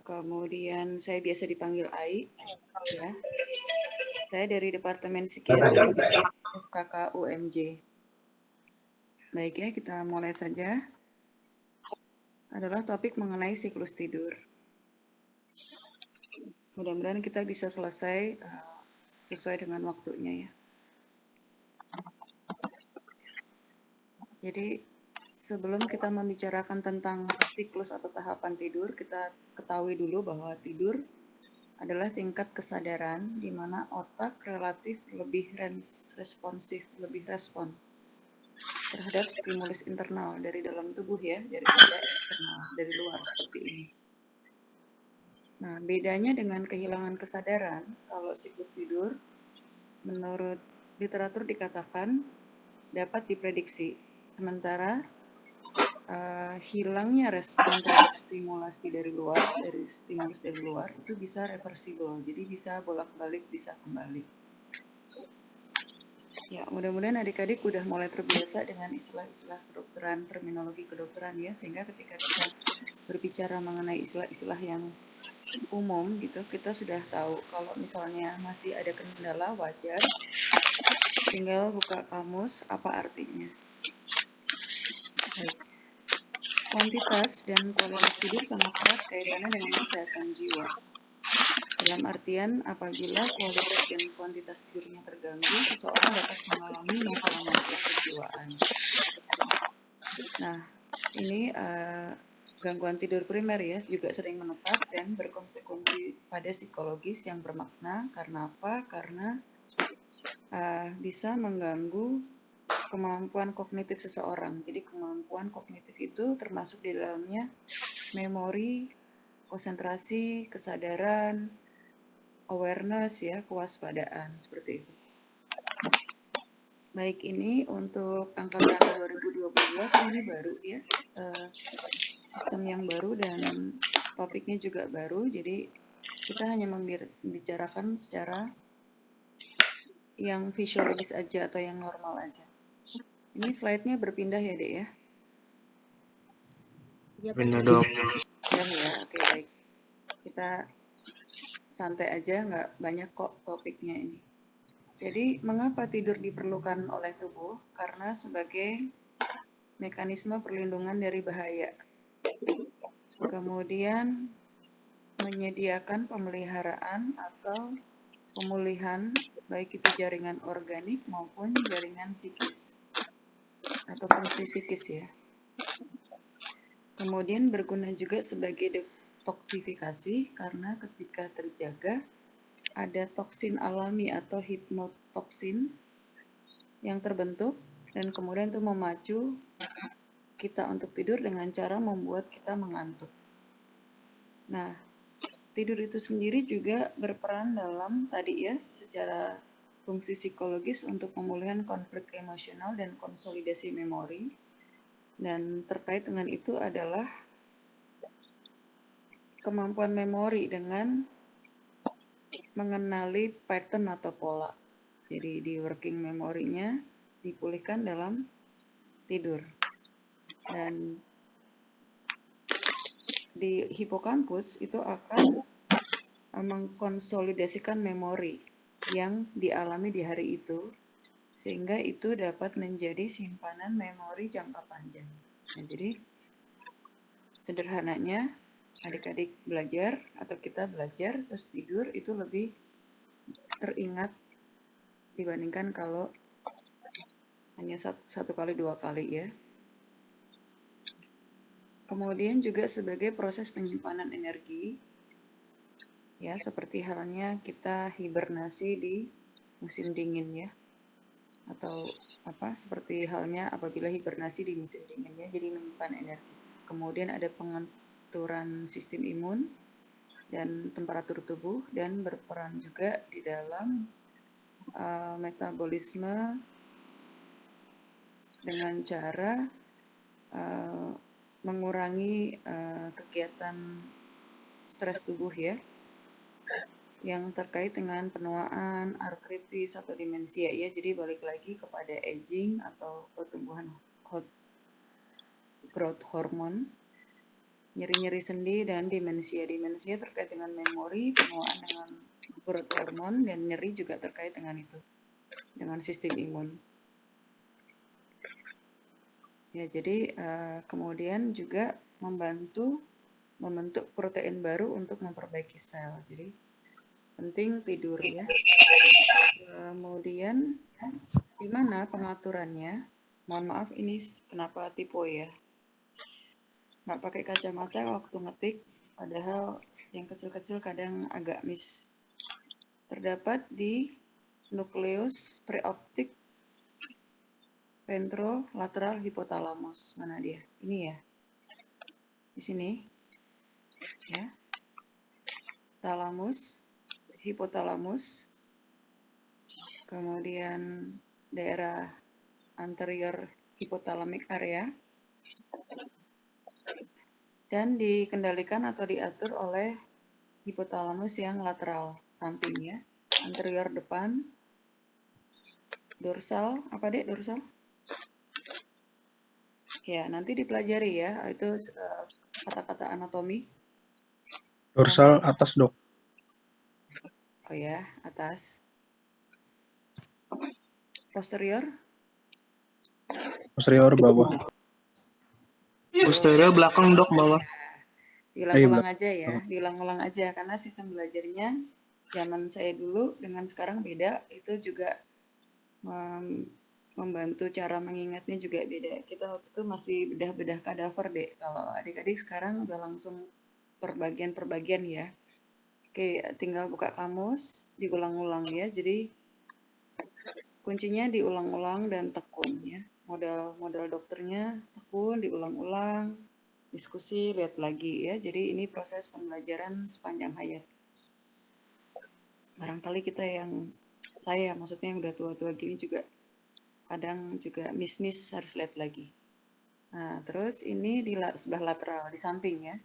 kemudian saya biasa dipanggil Ai, ya. Saya dari Departemen Psikiatri FKK UMJ. Baik ya, kita mulai saja. Adalah topik mengenai siklus tidur. Mudah-mudahan kita bisa selesai sesuai dengan waktunya ya. Jadi sebelum kita membicarakan tentang siklus atau tahapan tidur, kita ketahui dulu bahwa tidur adalah tingkat kesadaran di mana otak relatif lebih responsif, lebih respon terhadap stimulus internal dari dalam tubuh ya, daripada eksternal, dari luar seperti ini. Nah, bedanya dengan kehilangan kesadaran, kalau siklus tidur, menurut literatur dikatakan dapat diprediksi, sementara hilangnya respon terhadap stimulasi dari luar, dari stimulus dari luar, itu bisa reversible, jadi bisa bolak-balik, bisa kembali. Ya, mudah-mudahan adik-adik udah mulai terbiasa dengan istilah-istilah kedokteran, terminologi kedokteran ya, sehingga ketika kita berbicara mengenai istilah-istilah yang umum gitu, kita sudah tahu kalau misalnya masih ada kendala wajar, tinggal buka kamus apa artinya. Baik. Kuantitas dan kualitas tidur sangat erat kaitannya dengan kesehatan jiwa. Dalam artian, apabila kualitas dan kuantitas tidurnya terganggu, seseorang dapat mengalami masalah-masalah kejiwaan. Nah, ini gangguan tidur primer ya, juga sering menetap dan berkonsekuensi pada psikologis yang bermakna. Karena apa? Karena bisa mengganggu kemampuan kognitif seseorang. Jadi kemampuan kognitif itu termasuk di dalamnya memori, konsentrasi, kesadaran, awareness ya, kewaspadaan seperti itu. Baik, ini untuk angkatan 2022 ini baru ya, sistem yang baru dan topiknya juga baru. Jadi kita hanya membicarakan secara yang fisiologis aja atau yang normal aja. Ini slide-nya berpindah ya, Dek ya? Iya, pindah dong. Ya, oke baik. Kita santai aja, nggak banyak kok topiknya ini. Jadi, mengapa tidur diperlukan oleh tubuh? Karena sebagai mekanisme perlindungan dari bahaya. Kemudian, menyediakan pemeliharaan atau pemulihan, baik itu jaringan organik maupun jaringan psikis atau fungsi psikis ya. Kemudian berguna juga sebagai detoksifikasi karena ketika terjaga ada toksin alami atau hipnotoksin yang terbentuk dan kemudian itu memacu kita untuk tidur dengan cara membuat kita mengantuk. Nah, tidur itu sendiri juga berperan dalam tadi ya, secara fungsi psikologis untuk pemulihan konflik emosional dan konsolidasi memori. Dan terkait dengan itu adalah kemampuan memori dengan mengenali pattern atau pola. Jadi di working memorinya dipulihkan dalam tidur. Dan di hipokampus itu akan mengkonsolidasikan memori yang dialami di hari itu, sehingga itu dapat menjadi simpanan memori jangka panjang. Nah, jadi sederhananya adik-adik belajar atau kita belajar terus tidur itu lebih teringat dibandingkan kalau hanya satu kali dua kali ya. Kemudian juga sebagai proses penyimpanan energi, ya seperti halnya kita hibernasi di musim dingin ya, atau seperti halnya apabila hibernasi di musim dingin ya, jadi menyimpan energi. Kemudian ada pengaturan sistem imun dan temperatur tubuh dan berperan juga di dalam metabolisme dengan cara mengurangi kegiatan stres tubuh ya, yang terkait dengan penuaan, artritis atau demensia ya. Jadi balik lagi kepada aging atau pertumbuhan growth hormone nyeri-nyeri sendi dan demensia. Demensia terkait dengan memori, penuaan dengan growth hormone, dan nyeri juga terkait dengan itu, dengan sistem imun. Ya, jadi kemudian juga membantu membentuk protein baru untuk memperbaiki sel. Jadi penting tidur ya. Kemudian di mana pengaturannya? Mohon maaf, ini kenapa typo ya? Nggak pakai kacamata waktu ngetik, padahal yang kecil-kecil kadang agak miss. Terdapat di nukleus preoptik ventrolateral hipotalamus. Mana dia? Ini ya. Di sini. Ya. Talamus, hipotalamus. Kemudian daerah anterior hypothalamic area. Dan dikendalikan atau diatur oleh hipotalamus yang lateral, samping ya. Anterior depan. Dorsal, apa dek dorsal? Ya, nanti dipelajari ya, itu kata-kata anatomi. Dorsal atas, dok. Oh ya, atas. Posterior? Posterior bawah. Posterior belakang, dok, bawah. Diulang-ulang aja ya, diulang-ulang aja, karena sistem belajarnya zaman saya dulu dengan sekarang beda, itu juga membantu cara mengingatnya juga beda. Kita waktu itu masih bedah-bedah kadaver deh, kalau adik-adik sekarang udah langsung per bagian ya. Oke, tinggal buka kamus, diulang-ulang ya. Jadi kuncinya diulang-ulang dan tekun ya. Modal dokternya tekun, diulang-ulang, diskusi, lihat lagi ya. Jadi ini proses pembelajaran sepanjang hayat. Barangkali kita saya maksudnya yang udah tua-tua gini juga kadang juga miss harus lihat lagi. Nah, terus ini di sebelah lateral, di samping ya.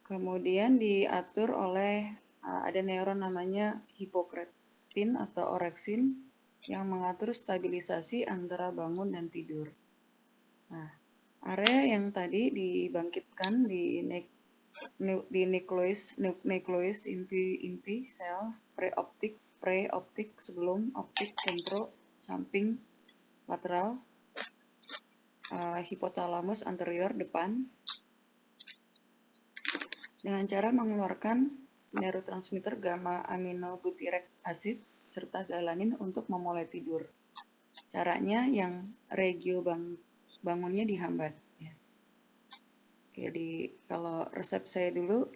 Kemudian diatur oleh ada neuron namanya hipokretin atau oreksin yang mengatur stabilisasi antara bangun dan tidur. Nah, area yang tadi dibangkitkan di nucleus inti sel preoptik sebelum optik ventro samping lateral hipotalamus anterior depan dengan cara mengeluarkan neurotransmitter gamma aminobutyric acid serta galanin untuk memulai tidur. Caranya yang regio bangunnya dihambat. Ya. Jadi kalau resep saya dulu,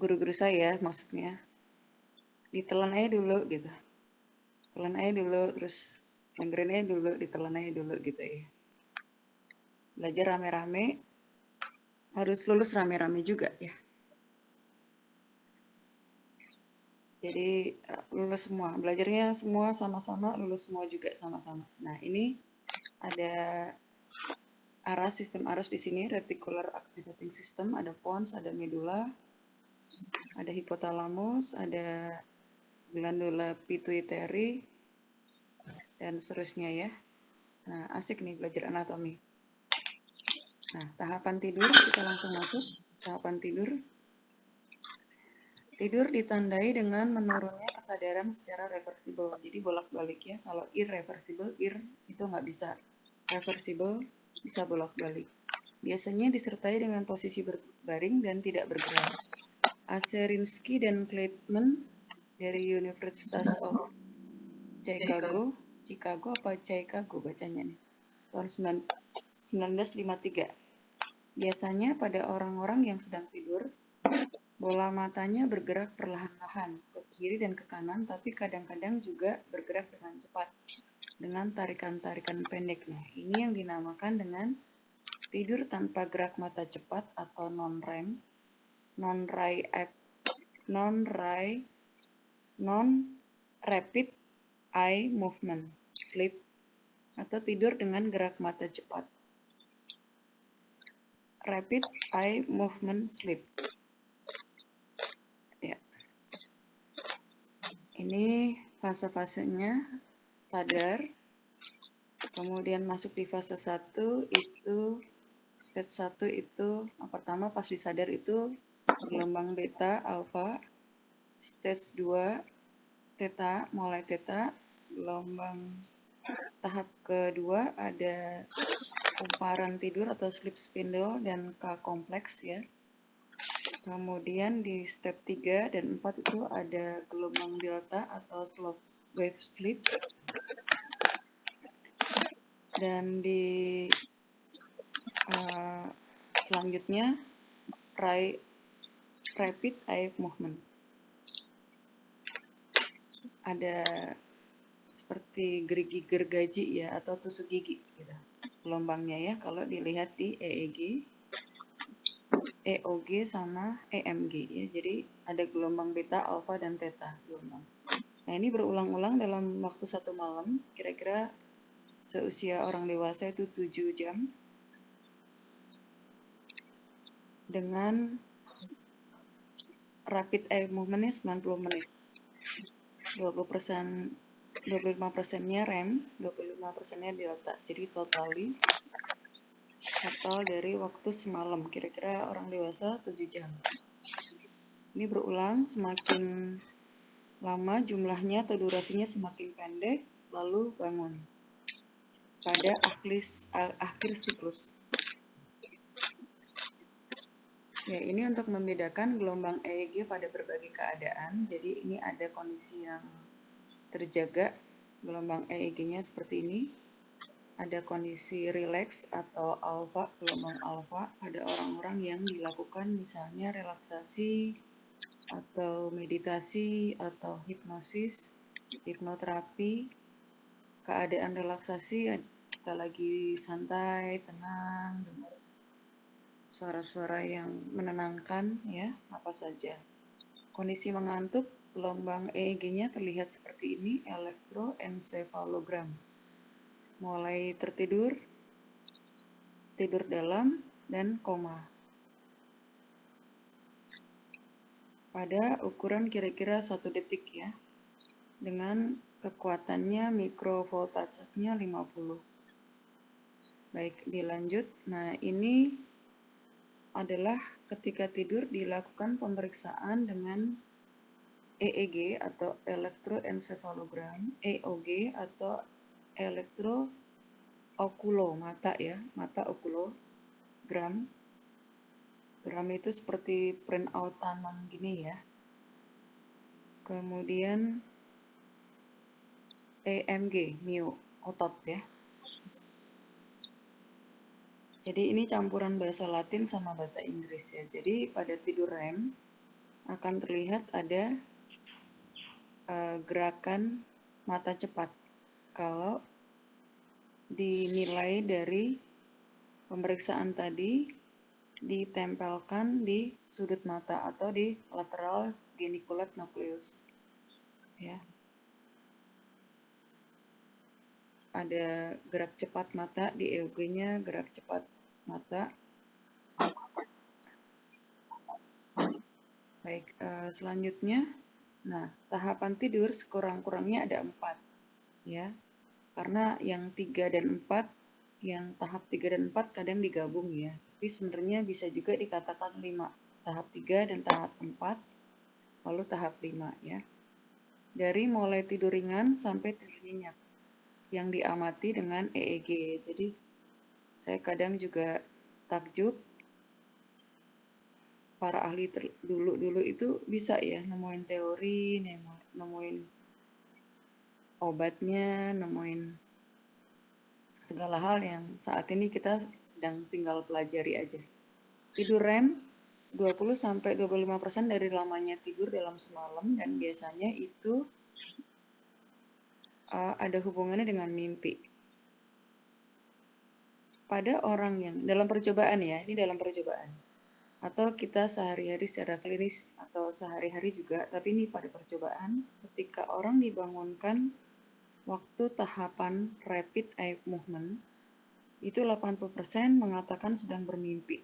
guru-guru saya maksudnya, ditelan aja dulu gitu. Telan aja dulu, terus dengerin aja dulu, ditelan aja dulu gitu ya. Belajar rame-rame, harus lulus rame-rame juga ya. Jadi lulus semua, belajarnya semua sama-sama, lulus semua juga sama-sama. Nah ini ada sistem arus di sini, reticular activating system, ada pons, ada medula, ada hipotalamus, ada glandula pituitary, dan seterusnya ya. Nah asik nih belajar anatomi. Nah tahapan tidur, kita langsung masuk, tahapan tidur. Tidur ditandai dengan menurunnya kesadaran secara reversibel. Jadi bolak-balik ya. Kalau irreversible, itu nggak bisa. Reversible bisa bolak-balik. Biasanya disertai dengan posisi berbaring dan tidak bergerak. Aserinsky dan Kleitman dari Universitas of Chicago bacanya nih, tahun 1953. Biasanya pada orang-orang yang sedang tidur, bola matanya bergerak perlahan-lahan ke kiri dan ke kanan, tapi kadang-kadang juga bergerak dengan cepat dengan tarikan-tarikan pendek. Nah, ini yang dinamakan dengan tidur tanpa gerak mata cepat atau non-REM, non-rapid eye movement sleep, atau tidur dengan gerak mata cepat, rapid eye movement sleep. Ini fase-fasenya sadar, kemudian masuk di fase 1 itu Stage 1 itu pertama pas disadar itu gelombang beta, alfa. Stage 2 theta, mulai theta. Gelombang tahap kedua ada kumparan tidur atau sleep spindle dan K kompleks ya. Kemudian di step 3 dan 4 itu ada gelombang delta atau slow wave sleep. Dan di selanjutnya rapid eye movement. Ada seperti gergaji ya atau tusuk gigi gitu. Gelombangnya ya kalau dilihat di EEG, EOG sama EMG ya. Jadi ada gelombang beta, alfa dan theta gelombang. Nah, ini berulang-ulang dalam waktu 1 malam, kira-kira seusia orang dewasa itu 7 jam. Dengan rapid eye movementnya 90 menit. 25%-nya REM, 25%-nya delta. Jadi total dari waktu semalam, kira-kira orang dewasa 7 jam. Ini berulang, semakin lama jumlahnya atau durasinya semakin pendek, lalu bangun pada akhir siklus. Ya, ini untuk membedakan gelombang EEG pada berbagai keadaan. Jadi ini ada kondisi yang terjaga, gelombang EEG-nya seperti ini. Ada kondisi rileks atau alfa, gelombang alfa. Ada orang-orang yang dilakukan misalnya relaksasi atau meditasi atau hipnosis, hipnoterapi. Keadaan relaksasi kita lagi santai, tenang, dengar suara-suara yang menenangkan ya, apa saja. Kondisi mengantuk, gelombang EEG-nya terlihat seperti ini, elektroencephalogram. Mulai tertidur, tidur dalam, dan koma. Pada ukuran kira-kira 1 detik ya, dengan kekuatannya mikrovoltasenya 50. Baik, dilanjut. Nah, ini adalah ketika tidur dilakukan pemeriksaan dengan EEG atau elektroencephalogram, EOG atau elektrookulo mata ya, mata okulogram. Gram itu seperti printout tanam gini ya. Kemudian EMG, mio, otot ya. Jadi ini campuran bahasa Latin sama bahasa Inggris ya. Jadi pada tidur REM akan terlihat ada gerakan mata cepat. Kalau dinilai dari pemeriksaan tadi ditempelkan di sudut mata atau di lateral geniculate nucleus. Ya. Ada gerak cepat mata di EEG-nya, gerak cepat mata. Baik, selanjutnya, nah tahapan tidur sekurang-kurangnya ada 4 ya. Karena yang 3 dan 4, yang tahap 3 dan 4 kadang digabung ya. Tapi sebenarnya bisa juga dikatakan 5. Tahap 3 dan tahap 4, lalu tahap 5 ya. Dari mulai tidur ringan sampai tidur nyenyak yang diamati dengan EEG. Jadi saya kadang juga takjub para ahli dulu itu bisa ya nemuin teori, nemuin obatnya, nemuin segala hal yang saat ini kita sedang tinggal pelajari aja. Tidur REM 20-25% dari lamanya tidur dalam semalam dan biasanya itu ada hubungannya dengan mimpi. Pada orang yang dalam percobaan ya, ini dalam percobaan. Atau kita sehari-hari secara klinis atau sehari-hari juga, tapi ini pada percobaan, ketika orang dibangunkan waktu tahapan rapid eye movement, itu 80% mengatakan sedang bermimpi.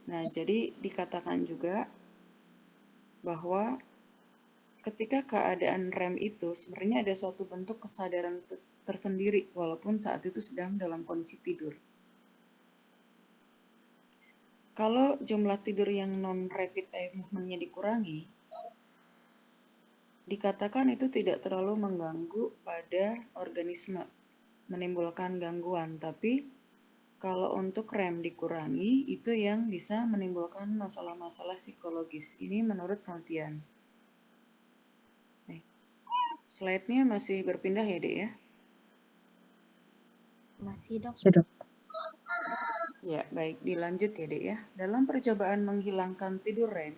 Nah, jadi dikatakan juga bahwa ketika keadaan REM itu sebenarnya ada suatu bentuk kesadaran tersendiri walaupun saat itu sedang dalam kondisi tidur. Kalau jumlah tidur yang non-rapid eye movement-nya dikurangi, dikatakan itu tidak terlalu mengganggu pada organisme, menimbulkan gangguan. Tapi kalau untuk REM dikurangi, itu yang bisa menimbulkan masalah-masalah psikologis. Ini menurut penelitian. Nih, slide-nya masih berpindah ya, Dek ya? Masih dok. Ya, baik. Dilanjut ya, Dek ya. Dalam percobaan menghilangkan tidur REM,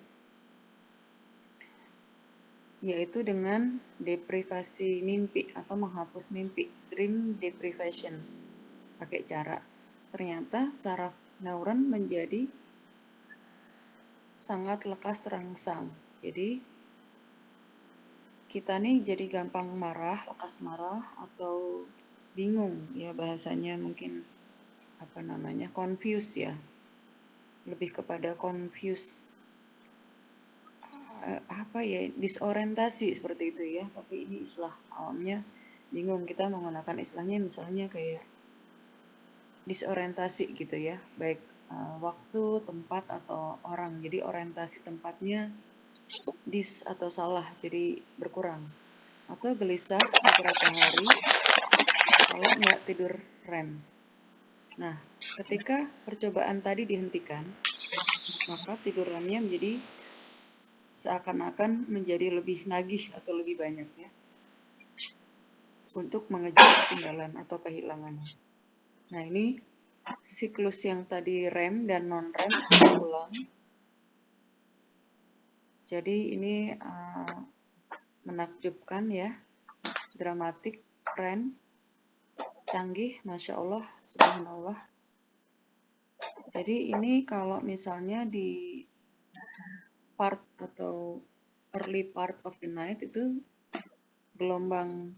yaitu dengan deprivasi mimpi atau menghapus mimpi, dream deprivation, pakai cara. Ternyata saraf neuron menjadi sangat lekas terangsang. Jadi kita nih jadi gampang marah, lekas marah, atau bingung ya bahasanya, mungkin apa namanya, confuse ya. Lebih kepada confuse, apa ya, disorientasi seperti itu ya. Tapi ini istilah awamnya bingung, kita menggunakan istilahnya misalnya kayak disorientasi gitu ya, baik waktu, tempat, atau orang. Jadi orientasi tempatnya atau salah, jadi berkurang. Atau gelisah beberapa hari kalau nggak tidur REM. Nah, ketika percobaan tadi dihentikan, maka tidur REM-nya menjadi seakan-akan menjadi lebih nagih atau lebih banyak ya, untuk mengejar ketinggalan atau kehilangannya. Nah, ini siklus yang tadi REM dan non-REM itu berulang. Jadi ini menakjubkan ya, dramatik, keren, canggih, Masya Allah, Subhanallah. Jadi ini kalau misalnya di part atau early part of the night itu gelombang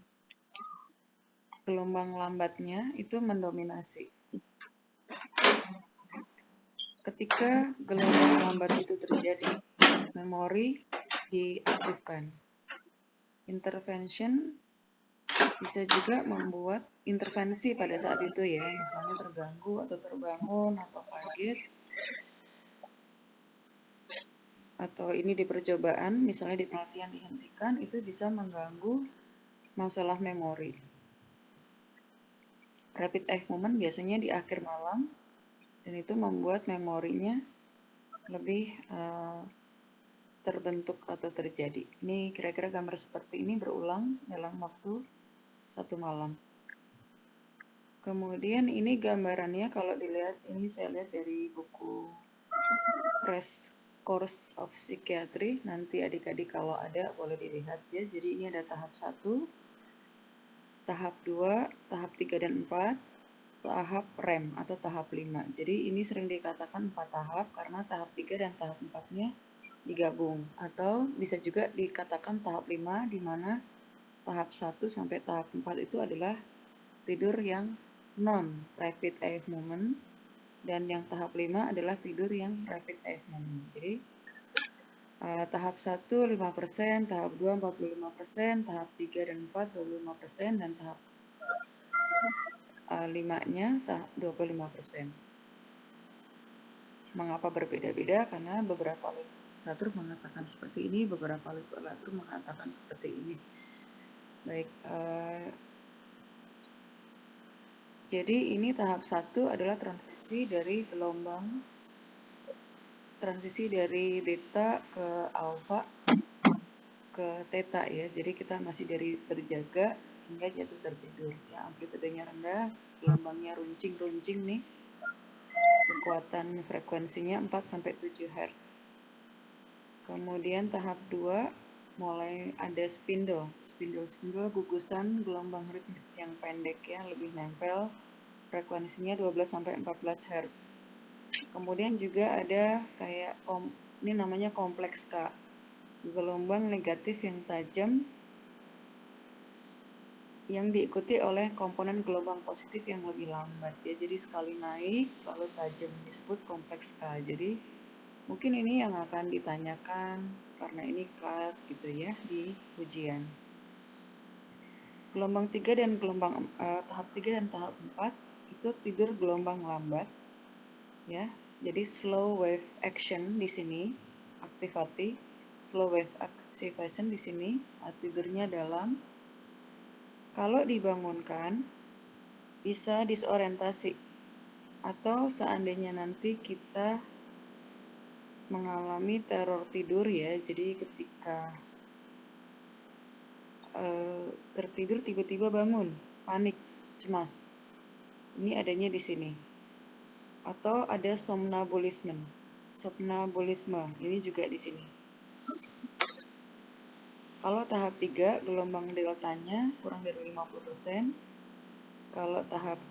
lambatnya itu mendominasi. Ketika gelombang lambat itu terjadi, memori diaktifkan. Intervention bisa juga membuat intervensi pada saat itu ya, misalnya terganggu atau terbangun atau kaget, atau ini di percobaan, misalnya di penelitian dihentikan, itu bisa mengganggu masalah memori. Rapid eye movement biasanya di akhir malam, dan itu membuat memorinya lebih terbentuk atau terjadi. Ini kira-kira gambar seperti ini berulang dalam waktu 1 malam. Kemudian ini gambarannya kalau dilihat, ini saya lihat dari buku Crash Course of Psychiatry, nanti adik-adik kalau ada boleh dilihat ya. Jadi ini ada tahap 1, tahap 2, tahap 3 dan 4, tahap REM atau tahap 5. Jadi ini sering dikatakan 4 tahap karena tahap 3 dan tahap 4-nya digabung. Atau bisa juga dikatakan tahap 5 di mana tahap 1 sampai tahap 4 itu adalah tidur yang non-rapid eye movement, dan yang tahap 5 adalah tidur yang rapid eye movement. Jadi tahap 1 5%, tahap 2 45%, tahap 3 dan 4 25%, dan tahap 5-nya 25%. Mengapa berbeda-beda? Karena beberapa literatur mengatakan seperti ini, beberapa literatur mengatakan seperti ini. Baik, jadi ini tahap 1 adalah transisi dari beta ke alfa ke theta ya. Jadi kita masih dari terjaga hingga jatuh tertidur. Ya, amplitudenya rendah, gelombangnya runcing-runcing nih. Kekuatan frekuensinya 4 sampai 7 Hz. Kemudian tahap 2 mulai ada spindle gugusan gelombang ritmik yang pendek ya, lebih nempel. Frekuensinya 12 sampai 14 Hz. Kemudian juga ada kayak ini namanya kompleks K. Gelombang negatif yang tajam yang diikuti oleh komponen gelombang positif yang lebih lambat ya. Jadi sekali naik lalu tajam, disebut kompleks K. Jadi mungkin ini yang akan ditanyakan karena ini kelas gitu ya di ujian. Gelombang 3 dan tahap 3 dan tahap 4 itu tidur gelombang lambat ya. Jadi slow wave action di sini, activity, slow wave activation di sini, tidurnya dalam. Kalau dibangunkan, bisa disorientasi. Atau seandainya nanti kita mengalami teror tidur ya, jadi ketika tertidur tiba-tiba bangun, panik, cemas. Ini adanya di sini. Atau ada somnambulisme. Somnambulisme, ini juga di sini. Kalau tahap 3, gelombang deltanya kurang dari 50%. Kalau tahap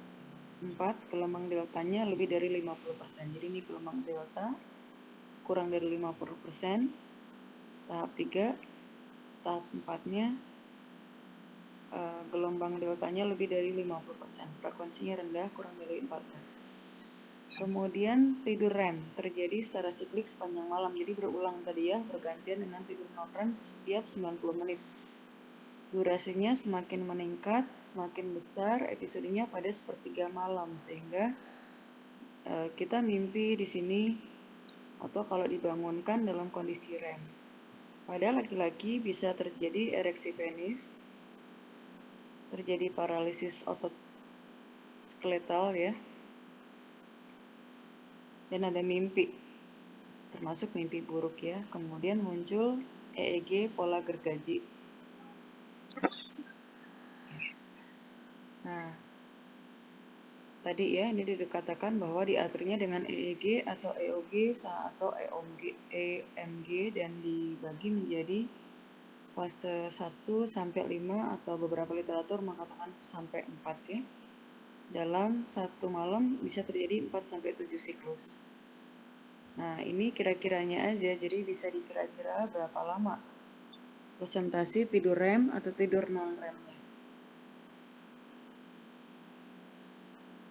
4, gelombang deltanya lebih dari 50%. Jadi ini gelombang delta kurang dari 50%. Tahap 3, tahap 4-nya gelombang deltanya lebih dari 50%. Frekuensinya rendah, kurang dari 14. Kemudian tidur REM terjadi secara siklik sepanjang malam. Jadi berulang tadi ya, bergantian dengan tidur non-REM setiap 90 menit. Durasinya semakin meningkat, semakin besar episodenya pada sepertiga malam, sehingga kita mimpi di sini atau kalau dibangunkan dalam kondisi REM. Pada laki-laki bisa terjadi ereksi penis, terjadi paralisis otot skeletal ya, dan ada mimpi, termasuk mimpi buruk ya. Kemudian muncul EEG pola gergaji. Nah, tadi ya ini dikatakan bahwa diaturnya dengan EEG atau EOG atau EMG dan dibagi menjadi fase 1 sampai 5 atau beberapa literatur mengatakan sampai 4 ya. Dalam satu malam bisa terjadi 4 sampai 7 siklus. Nah, ini kira-kiranya aja, jadi bisa dikira-kira berapa lama presentasi tidur REM atau tidur non-REM-nya.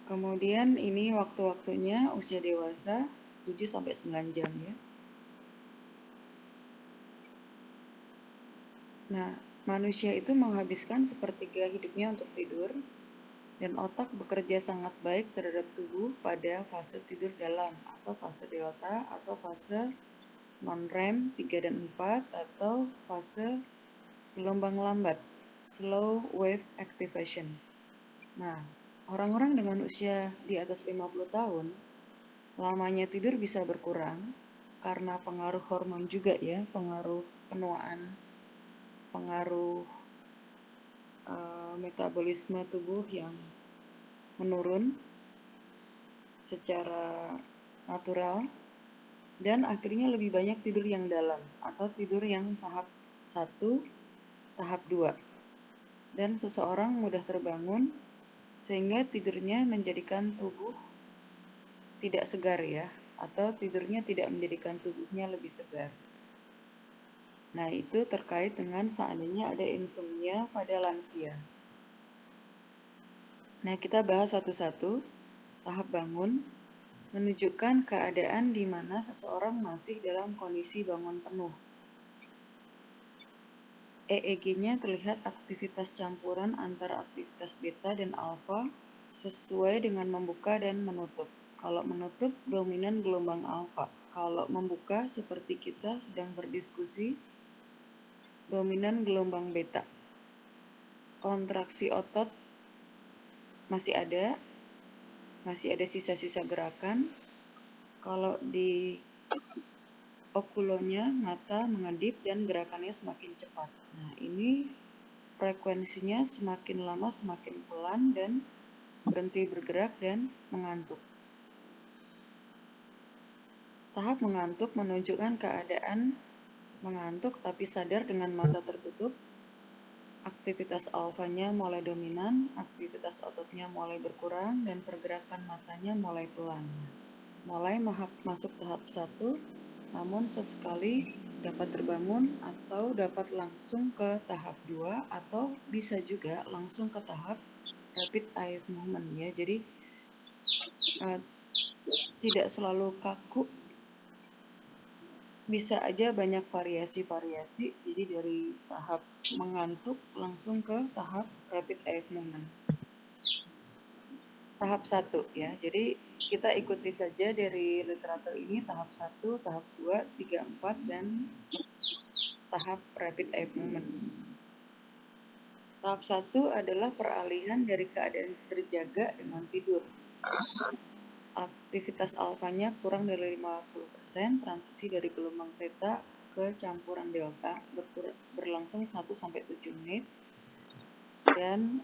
Kemudian ini waktu-waktunya usia dewasa 7 sampai 9 jam ya. Nah, manusia itu menghabiskan sepertiga hidupnya untuk tidur, dan otak bekerja sangat baik terhadap tubuh pada fase tidur dalam atau fase delta atau fase non-REM 3 dan 4 atau fase gelombang lambat slow wave activation. Nah, orang-orang dengan usia di atas 50 tahun lamanya tidur bisa berkurang karena pengaruh hormon juga ya, pengaruh penuaan, pengaruh metabolisme tubuh yang menurun secara natural, dan akhirnya lebih banyak tidur yang dalam atau tidur yang tahap 1, tahap 2. Dan seseorang mudah terbangun sehingga tidurnya menjadikan tubuh tidak segar ya, atau tidurnya tidak menjadikan tubuhnya lebih segar. Nah, itu terkait dengan seandainya ada insomnia pada lansia. Nah, kita bahas satu-satu. Tahap bangun menunjukkan keadaan di mana seseorang masih dalam kondisi bangun penuh. EEG-nya terlihat aktivitas campuran antara aktivitas beta dan alfa sesuai dengan membuka dan menutup. Kalau menutup, dominan gelombang alfa. Kalau membuka, seperti kita sedang berdiskusi, dominan gelombang beta. Kontraksi otot masih ada sisa-sisa gerakan. Kalau di okulonya, mata mengedip dan gerakannya semakin cepat. Nah, ini frekuensinya semakin lama semakin pelan dan berhenti bergerak dan mengantuk. Tahap mengantuk menunjukkan keadaan mengantuk tapi sadar dengan mata tertutup. Aktivitas alfanya mulai dominan, aktivitas ototnya mulai berkurang, dan pergerakan matanya mulai pelan. Mulai masuk tahap 1, namun sesekali dapat terbangun atau dapat langsung ke tahap 2 atau bisa juga langsung ke tahap rapid eye movement ya. Jadi tidak selalu kaku, bisa aja banyak variasi-variasi. Jadi dari tahap mengantuk langsung ke tahap rapid eye movement. tahap 1 ya. Jadi kita ikuti saja dari literatur ini tahap 1, tahap 2, 3, 4 dan tahap rapid eye movement. Tahap 1 adalah peralihan dari keadaan terjaga dengan tidur. Aktivitas alfanya kurang dari 50%, transisi dari gelombang theta ke campuran delta berlangsung 1-7 menit dan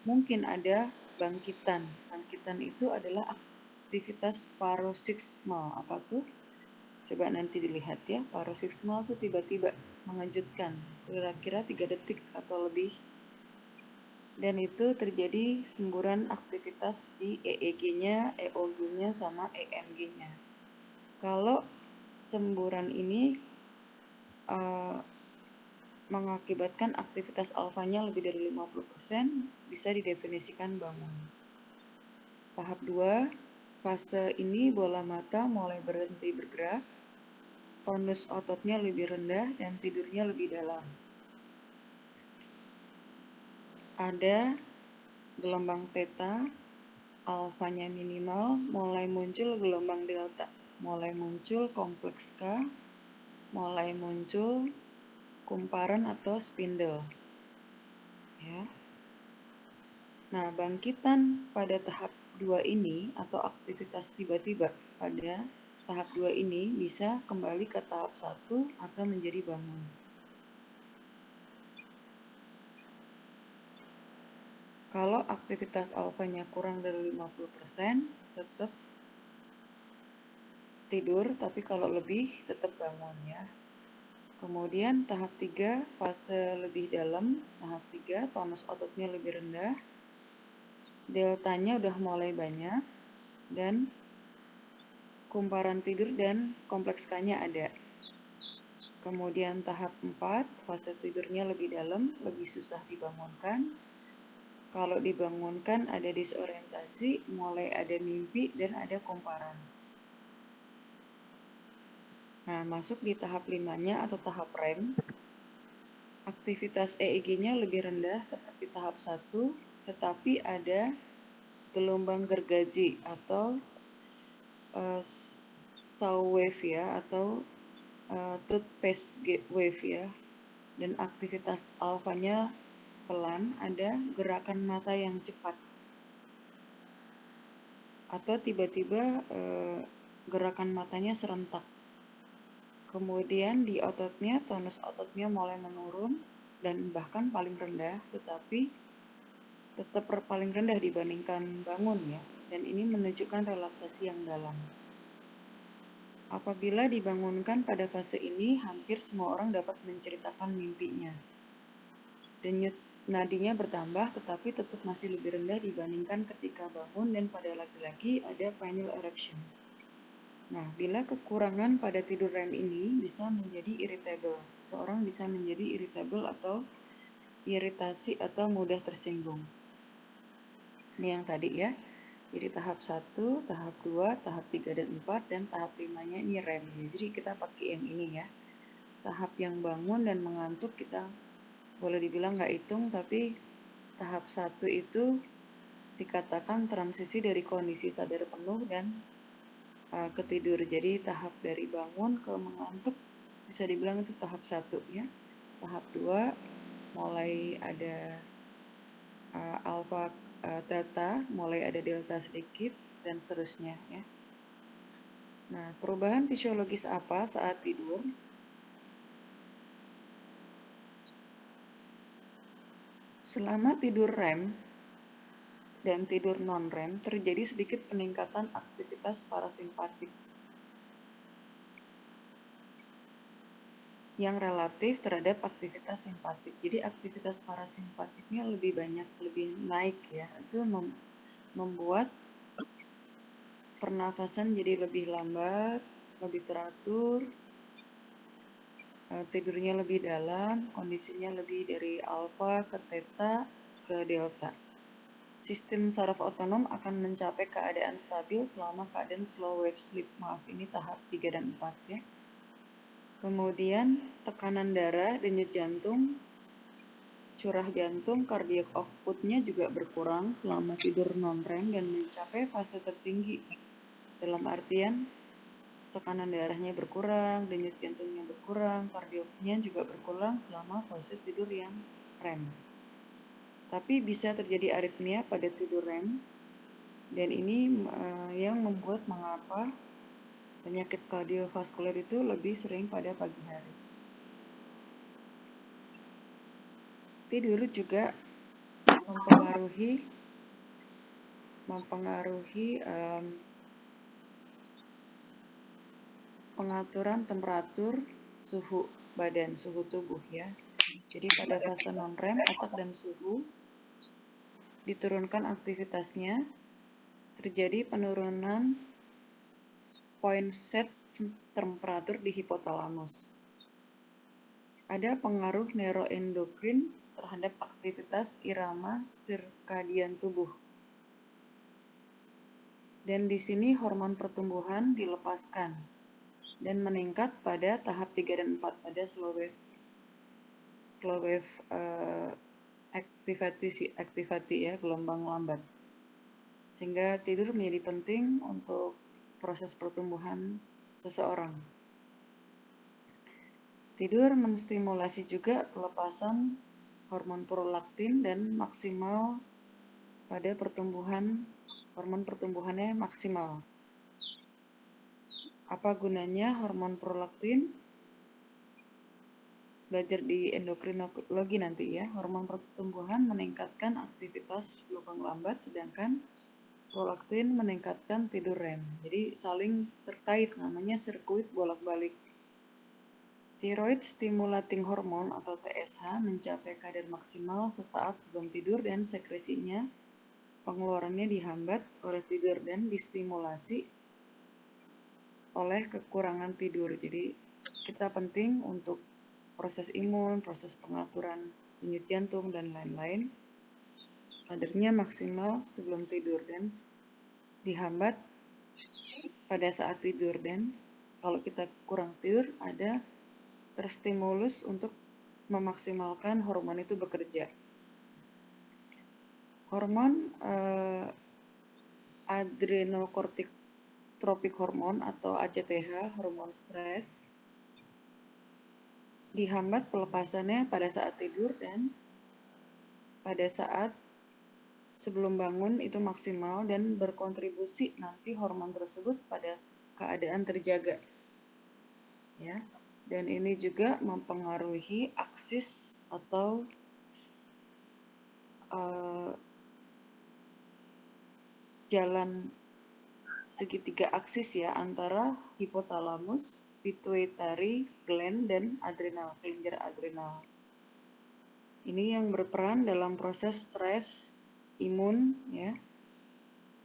mungkin ada bangkitan. Bangkitan itu adalah aktivitas paroksiksmal. Apa tuh? Coba nanti dilihat ya. Paroksiksmal itu tiba-tiba mengejutkan, kira-kira 3 detik atau lebih. Dan itu terjadi semburan aktivitas di EEG-nya, EOG-nya, sama EMG-nya. Kalau semburan ini mengakibatkan aktivitas alfanya lebih dari 50%, bisa didefinisikan bangun. Tahap 2, fase ini bola mata mulai berhenti bergerak, tonus ototnya lebih rendah, dan tidurnya lebih dalam. Ada gelombang theta, alfanya minimal, mulai muncul gelombang delta, mulai muncul kompleks K, mulai muncul kumparan atau spindle. Ya. Nah, bangkitan pada tahap 2 ini atau aktivitas tiba-tiba pada tahap 2 ini bisa kembali ke tahap 1 atau menjadi bangun. Kalau aktivitas alfanya kurang dari 50%, tetap tidur, tapi kalau lebih tetap bangun ya. Kemudian tahap 3, fase lebih dalam. Tahap 3, tonus ototnya lebih rendah. Deltanya udah mulai banyak dan kumparan tidur dan kompleks K-nya ada. Kemudian tahap 4, fase tidurnya lebih dalam, lebih susah dibangunkan. Kalau dibangunkan ada disorientasi, mulai ada mimpi dan ada kumparan. Nah, masuk di tahap 5-nya atau tahap REM. Aktivitas EEG-nya lebih rendah seperti tahap 1, tetapi ada gelombang gergaji atau saw wave ya, atau toothpaste wave ya. Dan aktivitas alfanya pelan, ada gerakan mata yang cepat. Atau tiba-tiba gerakan matanya serentak. Kemudian di ototnya, tonus ototnya mulai menurun dan bahkan paling rendah, tetapi tetap paling rendah dibandingkan bangun ya. Dan ini menunjukkan relaksasi yang dalam. Apabila dibangunkan pada fase ini, hampir semua orang dapat menceritakan mimpinya. Denyut nadinya bertambah, tetapi tetap masih lebih rendah dibandingkan ketika bangun, dan pada laki-laki ada pineal erection. Nah, bila kekurangan pada tidur REM ini bisa menjadi irritable. Seseorang bisa menjadi irritable atau iritasi atau mudah tersinggung. Ini yang tadi ya. Jadi tahap 1, tahap 2, tahap 3 dan 4, dan tahap 5-nya ini REM. Jadi kita pakai yang ini ya. Tahap yang bangun dan mengantuk kita boleh dibilang nggak hitung, tapi tahap 1 itu dikatakan transisi dari kondisi sadar penuh dan ke tidur. Jadi tahap dari bangun ke mengantuk bisa dibilang itu tahap 1 ya. Tahap 2 mulai ada alfa, theta, mulai ada delta sedikit, dan seterusnya ya. Nah, perubahan fisiologis apa saat tidur? Selama tidur REM dan tidur non-REM terjadi sedikit peningkatan aktivitas parasimpatik yang relatif terhadap aktivitas simpatik. Jadi aktivitas parasimpatiknya lebih banyak, lebih naik ya. Itu membuat pernafasan jadi lebih lambat, lebih teratur, tidurnya lebih dalam, kondisinya lebih dari alfa ke theta ke delta. Sistem saraf otonom akan mencapai keadaan stabil selama keadaan slow wave sleep. Maaf, ini tahap 3 dan 4 ya. Kemudian tekanan darah, denyut jantung, curah jantung cardiac output-nya juga berkurang selama tidur non-REM dan mencapai fase tertinggi. Dalam artian, tekanan darahnya berkurang, denyut jantungnya berkurang, kardioknya juga berkurang selama fase tidur yang REM. Tapi bisa terjadi aritmia pada tidur REM, dan ini yang membuat mengapa penyakit kardiovaskuler itu lebih sering pada pagi hari. Tidur juga mempengaruhi pengaturan temperatur suhu badan, suhu tubuh ya. Jadi pada fase non-REM, otak dan suhu diturunkan aktivitasnya, terjadi penurunan point set temperatur di hipotalamus. Ada pengaruh neuroendokrin terhadap aktivitas irama sirkadian tubuh. Dan di sini hormon pertumbuhan dilepaskan dan meningkat pada tahap 3 dan 4 pada slow wave activity ya, gelombang lambat. Sehingga tidur menjadi penting untuk proses pertumbuhan seseorang. Tidur menstimulasi juga pelepasan hormon prolaktin dan maksimal pada pertumbuhan, hormon pertumbuhannya maksimal. Apa gunanya hormon prolaktin? Belajar di endokrinologi nanti ya. Hormon pertumbuhan meningkatkan aktivitas gelombang lambat, sedangkan prolaktin meningkatkan tidur REM. Jadi saling terkait, namanya sirkuit bolak-balik. Thyroid stimulating hormone atau TSH mencapai kadar maksimal sesaat sebelum tidur dan sekresinya pengeluarannya dihambat oleh tidur dan distimulasi oleh kekurangan tidur. Jadi kita penting untuk proses imun, proses pengaturan denyut jantung dan lain-lain. Kadarnya maksimal sebelum tidur dan dihambat pada saat tidur, dan kalau kita kurang tidur ada terstimulus untuk memaksimalkan hormon itu bekerja. Hormon adrenocorticotropic hormone atau ACTH, hormon stres, dihambat pelepasannya pada saat tidur dan pada saat sebelum bangun itu maksimal dan berkontribusi nanti hormon tersebut pada keadaan terjaga. Ya. Dan ini juga mempengaruhi aksis atau jalan segitiga aksis ya antara hipotalamus, pituitary gland dan adrenal, kelenjar adrenal. Ini yang berperan dalam proses stres, imun, ya,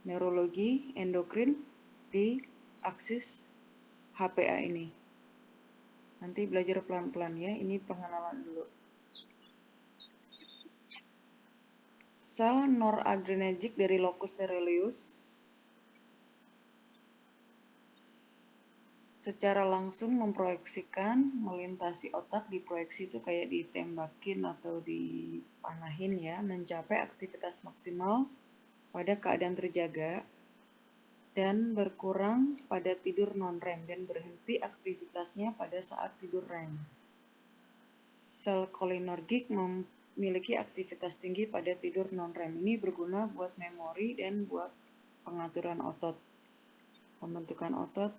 neurologi, endokrin di aksis HPA ini. Nanti belajar pelan-pelan ya, ini pengenalan dulu. Sel noradrenergic dari locus coeruleus secara langsung memproyeksikan melintasi otak. Diproyeksi itu kayak ditembakin atau dipanahin ya, mencapai aktivitas maksimal pada keadaan terjaga dan berkurang pada tidur non-REM dan berhenti aktivitasnya pada saat tidur REM. Sel cholinergic memiliki aktivitas tinggi pada tidur non-REM. Ini berguna buat memori dan buat pengaturan otot, pembentukan otot,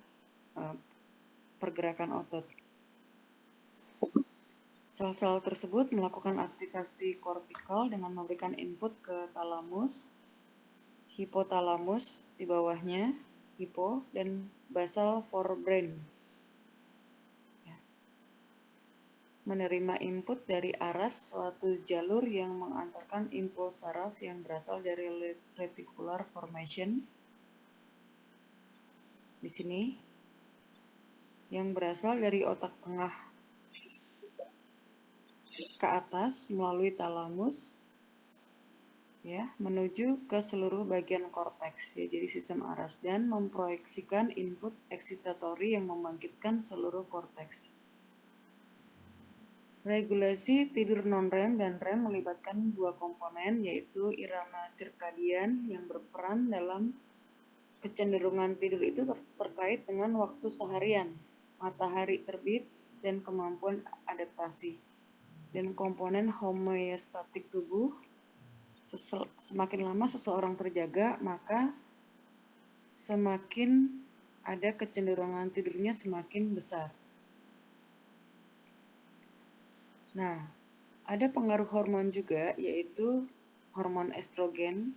pergerakan otot. Sel-sel tersebut melakukan aktivasi kortikal dengan memberikan input ke talamus, hipotalamus di bawahnya, hipo, dan basal forebrain. Ya. Menerima input dari aras, suatu jalur yang mengantarkan impuls saraf yang berasal dari reticular formation. Di sini, yang berasal dari otak tengah ke atas melalui talamus, ya, menuju ke seluruh bagian korteks, ya, jadi sistem aras, dan memproyeksikan input eksitatori yang membangkitkan seluruh korteks. Regulasi tidur non-REM dan REM melibatkan dua komponen, yaitu irama sirkadian yang berperan dalam kecenderungan tidur itu terkait dengan waktu seharian, matahari terbit, dan kemampuan adaptasi. Dan komponen homeostatik tubuh, semakin lama seseorang terjaga, maka semakin ada kecenderungan tidurnya semakin besar. Nah, ada pengaruh hormon juga, yaitu hormon estrogen,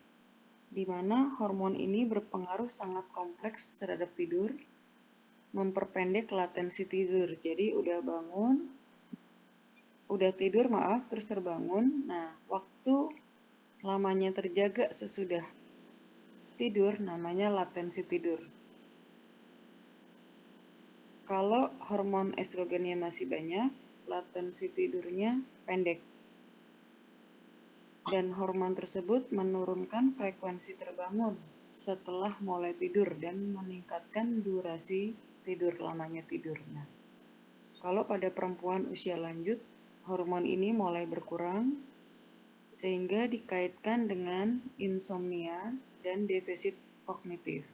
di mana hormon ini berpengaruh sangat kompleks terhadap tidur, memperpendek latensi tidur. Jadi udah tidur terus terbangun. Nah, waktu lamanya terjaga sesudah tidur namanya latensi tidur. Kalau hormon estrogennya masih banyak, latensi tidurnya pendek. Dan hormon tersebut menurunkan frekuensi terbangun setelah mulai tidur dan meningkatkan durasi tidur, lamanya tidur. Nah, kalau pada perempuan usia lanjut, hormon ini mulai berkurang sehingga dikaitkan dengan insomnia dan defisit kognitif.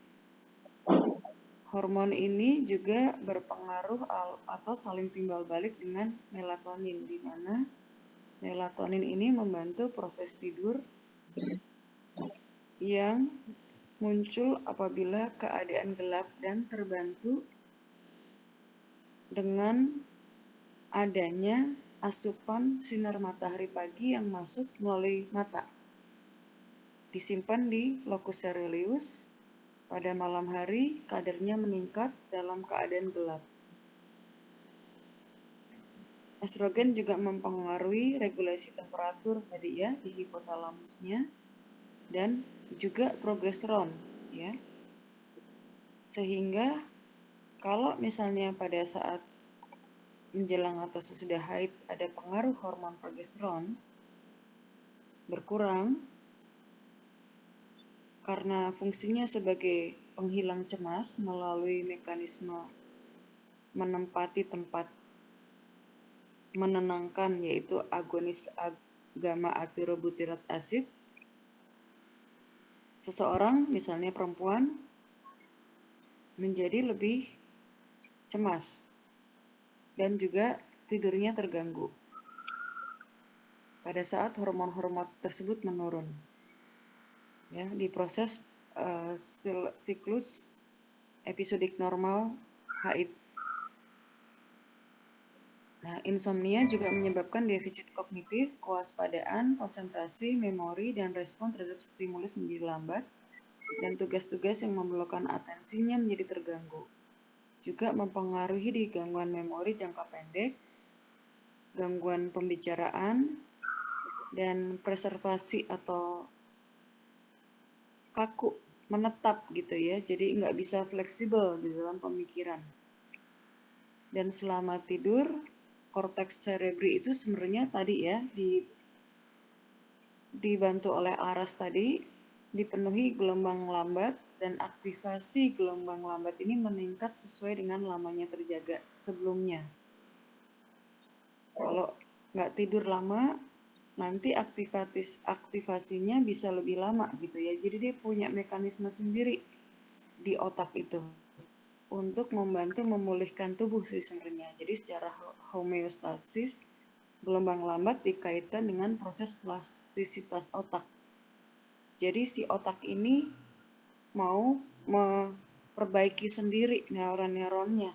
Hormon ini juga berpengaruh atau saling timbal balik dengan melatonin, di mana melatonin ini membantu proses tidur yang muncul apabila keadaan gelap dan terbantu dengan adanya asupan sinar matahari pagi yang masuk melalui mata. Disimpan di locus coeruleus. Pada malam hari, kadarnya meningkat dalam keadaan gelap. Estrogen juga mempengaruhi regulasi temperatur tadi ya di hipotalamusnya dan juga progesteron ya. Sehingga kalau misalnya pada saat menjelang atau sesudah haid ada pengaruh hormon progesteron berkurang karena fungsinya sebagai penghilang cemas melalui mekanisme menempati tempat menenangkan, yaitu agonis gamma atyrobutirat acid. Seseorang, misalnya perempuan, menjadi lebih cemas dan juga tidurnya terganggu pada saat hormon-hormon tersebut menurun. Ya, di proses siklus episodik normal haid. Nah, insomnia juga menyebabkan defisit kognitif, kewaspadaan, konsentrasi, memori, dan respon terhadap stimulus menjadi lambat, dan tugas-tugas yang memerlukan atensinya menjadi terganggu. Juga mempengaruhi di gangguan memori jangka pendek, gangguan pembicaraan, dan preservasi atau kaku, menetap gitu ya, jadi nggak bisa fleksibel di dalam pemikiran. Dan selama tidur, korteks cerebri itu sebenarnya tadi ya dibantu oleh aras tadi, dipenuhi gelombang lambat, dan aktivasi gelombang lambat ini meningkat sesuai dengan lamanya terjaga sebelumnya. Kalau nggak tidur lama, nanti aktivasinya bisa lebih lama gitu ya. Jadi dia punya mekanisme sendiri di otak itu untuk membantu memulihkan tubuh sih sebenarnya. Jadi secara homeostasis, gelombang lambat dikaitkan dengan proses plastisitas otak. Jadi si otak ini mau memperbaiki sendiri neuron-neuronnya.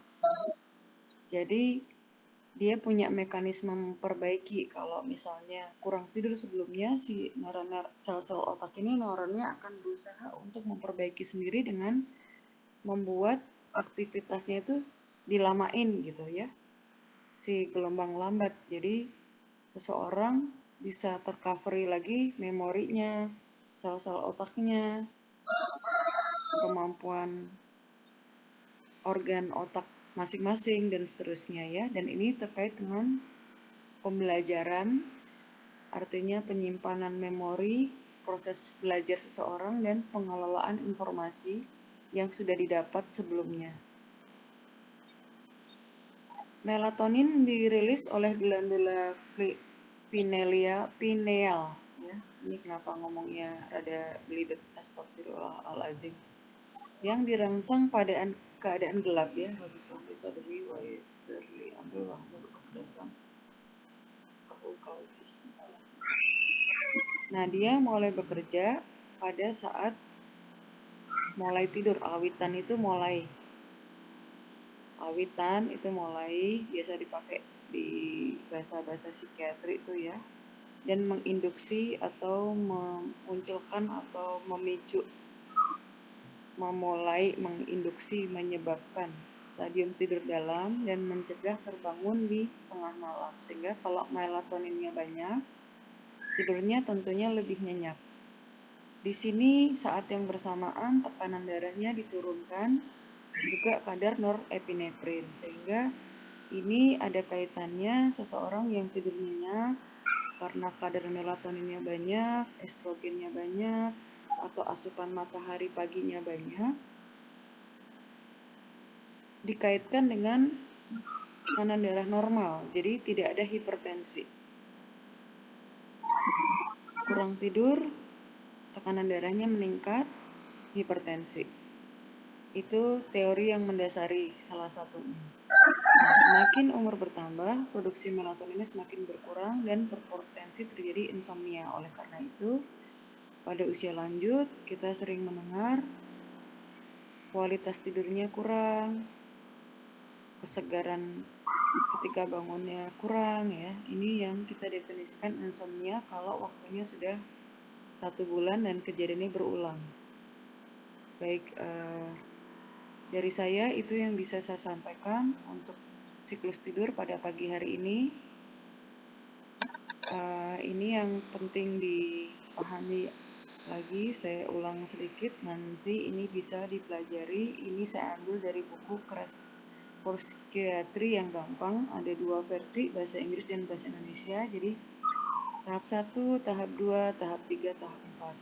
Jadi dia punya mekanisme memperbaiki. Kalau misalnya kurang tidur sebelumnya, si sel-sel otak ini neuronnya akan berusaha untuk memperbaiki sendiri dengan membuat aktivitasnya itu dilamain gitu ya, si gelombang lambat. Jadi seseorang bisa tercovery lagi memorinya, sel-sel otaknya, kemampuan organ otak masing-masing dan seterusnya ya. Dan ini terkait dengan pembelajaran, artinya penyimpanan memori, proses belajar seseorang, dan pengelolaan informasi yang sudah didapat sebelumnya. Melatonin dirilis oleh glandula pineal, ya. Ini kenapa ngomongnya rada belibet, astagfirullahalazim. Yang dirangsang pada keadaan gelap, ya. Nah, dia mulai bekerja pada saat mulai tidur. Awitan itu mulai biasa dipakai di bahasa-bahasa psikiatri itu, ya, dan menginduksi atau memunculkan atau memicu, menyebabkan stadium tidur dalam dan mencegah terbangun di tengah malam. Sehingga kalau melatoninnya banyak, tidurnya tentunya lebih nyenyak. Di sini saat yang bersamaan tekanan darahnya diturunkan, juga kadar norepinefrin, sehingga ini ada kaitannya seseorang yang tidur nyenyak karena kadar melatoninnya banyak, estrogennya banyak, atau asupan matahari paginya banyak, dikaitkan dengan tekanan darah normal, jadi tidak ada hipertensi. Kurang tidur, tekanan darahnya meningkat, hipertensi. Itu teori yang mendasari salah satunya. Nah, semakin umur bertambah, produksi melatoninnya semakin berkurang dan berpotensi terjadi insomnia. Oleh karena itu, pada usia lanjut, kita sering mendengar kualitas tidurnya kurang, kesegaran ketika bangunnya kurang, ya. Ini yang kita definisikan insomnia kalau waktunya sudah 1 bulan dan kejadiannya berulang. Baik, dari saya itu yang bisa saya sampaikan untuk siklus tidur pada pagi hari ini. Ini yang penting dipahami lagi, saya ulang sedikit, nanti ini bisa dipelajari. Ini saya ambil dari buku Crash Course Psikiatri yang gampang, ada 2 versi, bahasa Inggris dan bahasa Indonesia. Jadi tahap 1, tahap 2, tahap 3, tahap 4.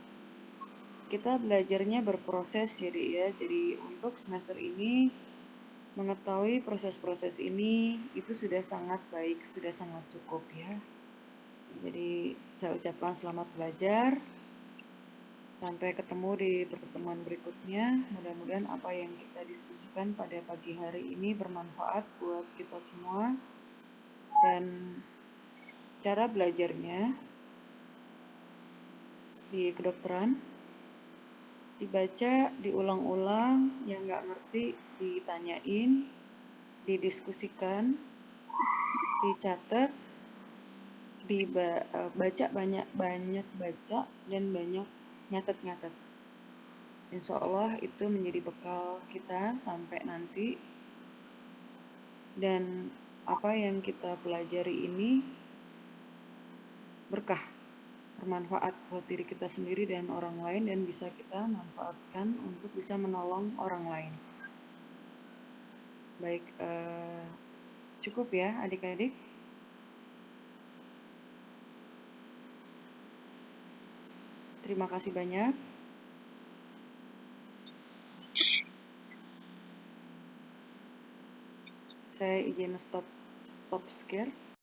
Kita belajarnya berproses, ya. Jadi untuk semester ini mengetahui proses-proses ini itu sudah sangat baik, sudah sangat cukup, ya. Jadi saya ucapkan selamat belajar. Sampai ketemu di pertemuan berikutnya. Mudah-mudahan apa yang kita diskusikan pada pagi hari ini bermanfaat buat kita semua. Dan cara belajarnya di kedokteran, dibaca, diulang-ulang, yang nggak ngerti ditanyain, didiskusikan, dicatat, baca banyak baca, dan banyak nyatet. Insya Allah itu menjadi bekal kita sampai nanti. Dan apa yang kita pelajari ini berkah, bermanfaat buat diri kita sendiri dan orang lain, dan bisa kita manfaatkan untuk bisa menolong orang lain. Baik, cukup ya adik-adik. Terima kasih banyak. Saya izin stop share.